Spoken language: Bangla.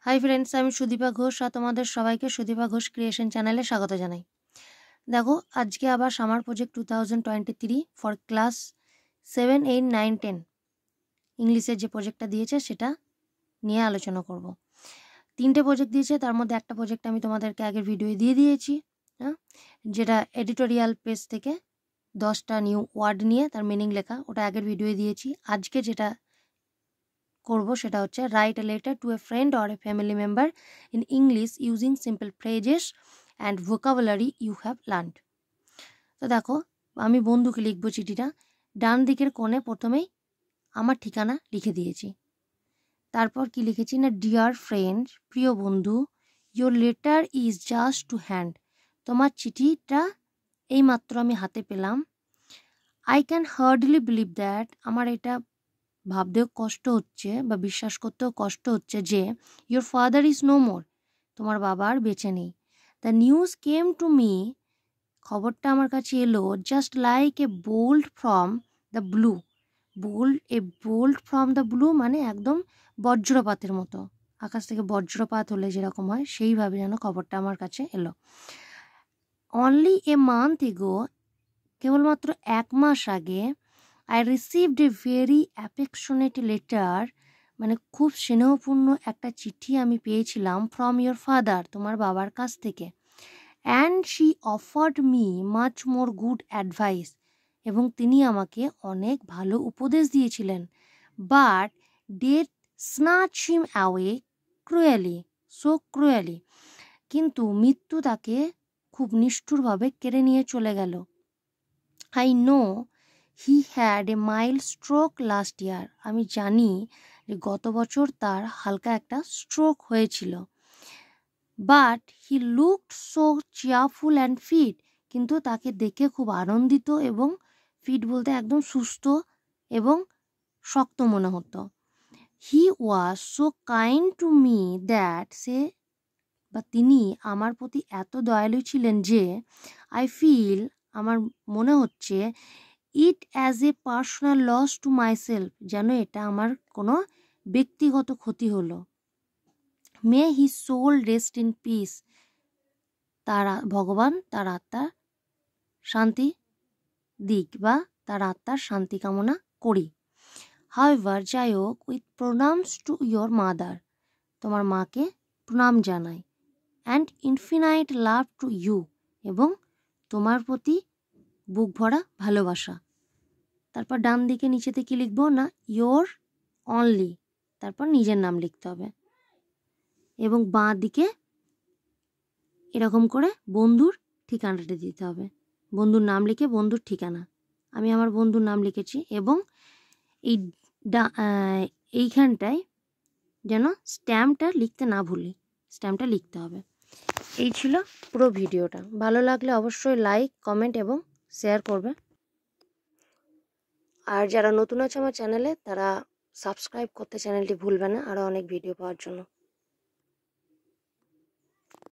হাই ফ্রেন্ডস, আমি সুদীপা ঘোষ আর তোমাদের সবাইকে সুদীপা ঘোষ ক্রিয়েশন চ্যানেলে স্বাগত জানাই। দেখো, আজকে আবার সামার প্রজেক্ট 2023 ফর ক্লাস 7, 8, 9, 10 ইংলিশের যে প্রজেক্টটা দিয়েছে সেটা নিয়ে আলোচনা করব। 3টে প্রজেক্ট দিয়েছে, তার মধ্যে একটা প্রজেক্ট আমি তোমাদেরকে আগের ভিডিওয়ে দিয়ে দিয়েছি, যেটা এডিটোরিয়াল পেজ থেকে 10টা নিউ ওয়ার্ড নিয়ে তার মিনিং লেখা, ওটা আগের ভিডিওয়ে দিয়েছি। আজকে যেটা করব সেটা হচ্ছে write a letter to a friend or a family member in English using simple phrases and vocabulary you have learned. তো দেখো, আমি বন্ধুকে লিখবো চিঠিটা। ডান দিকের কোণে প্রথমেই আমার ঠিকানা লিখে দিয়েছি। তারপর কি লিখেছি না, ডিয়ার ফ্রেন্ড, প্রিয় বন্ধু, your letter is just to hand, তোমার চিঠিটা এইমাত্র আমি হাতে পেলাম। I can hardly believe that, আমার এটা ভাবতেও কষ্ট হচ্ছে বা বিশ্বাস করতেও কষ্ট হচ্ছে যে your father is no more, তোমার বাবা আর বেঁচে নেই। The news came to me, খবরটা আমার কাছে এলো, just like a bolt from the blue. Bolt from the blue মানে একদম বজ্রপাতের মতো, আকাশ থেকে বজ্রপাত হলে যেরকম হয় সেইভাবে যেন খবরটা আমার কাছে এলো। অনলি এ মান্থ এগো, কেবলমাত্র 1 মাস আগে, I received a very affectionate letter, মানে খুব স্নেহপূর্ণ একটা চিঠি আমি পেয়েছিলাম, from your father, তোমার বাবার কাছ থেকে, and she offered me much more good advice, এবং তিনি আমাকে অনেক ভালো উপদেশ দিয়েছিলেন। but death snatched him away cruelly, so cruelly, কিন্তু মৃত্যু তাকে খুব নিষ্ঠুরভাবে কেড়ে নিয়ে চলে গেল। I know he had a mild stroke last year, আমি জানি যে গত বছর তার হালকা একটা স্ট্রোক হয়েছিল। But he looked so cheerful and fit, কিন্তু তাকে দেখে খুব আনন্দিত এবং ফিট বলতে একদম সুস্থ এবং শক্ত মনে হতো। He was so kind to me that, তিনি আমার প্রতি এত দয়ালু ছিলেন যে I feel, আমার মনে হচ্ছে, it as a personal loss to myself, যেন এটা আমার কোনো ব্যক্তিগত ক্ষতি হলো। May he soul rest in peace, ভগবান তার আত্মার শান্তি দিক বা তার আত্মার শান্তি কামনা করি। হাউএভার, যাই হোক, with pranams to your mother, তোমার মাকে প্রণাম জানাই, and infinite love to you, এবং তোমার প্রতি বুক ভরা ভালোবাসা। তারপর ডান দিকে নিচেতে কি লিখবো না, ইয়োর অনলি, তারপর নিজের নাম লিখতে হবে, এবং বাঁ দিকে এরকম করে বন্ধুর ঠিকানাটা দিতে হবে। বন্ধুর নাম লিখে বন্ধুর ঠিকানা, আমি আমার বন্ধুর নাম লিখেছি, এবং এইখানটায় যেন স্ট্যাম্পটা লিখতে না ভুলি, স্ট্যাম্পটা লিখতে হবে। এই ছিল পুরো ভিডিওটা। ভালো লাগলে অবশ্যই লাইক, কমেন্ট এবং শেয়ার করবে। আর যারা নতুন আছে আমার চ্যানেলে, তারা সাবস্ক্রাইব করতে চ্যানেলটি ভুলবে না, আরও অনেক ভিডিও পাওয়ার জন্য।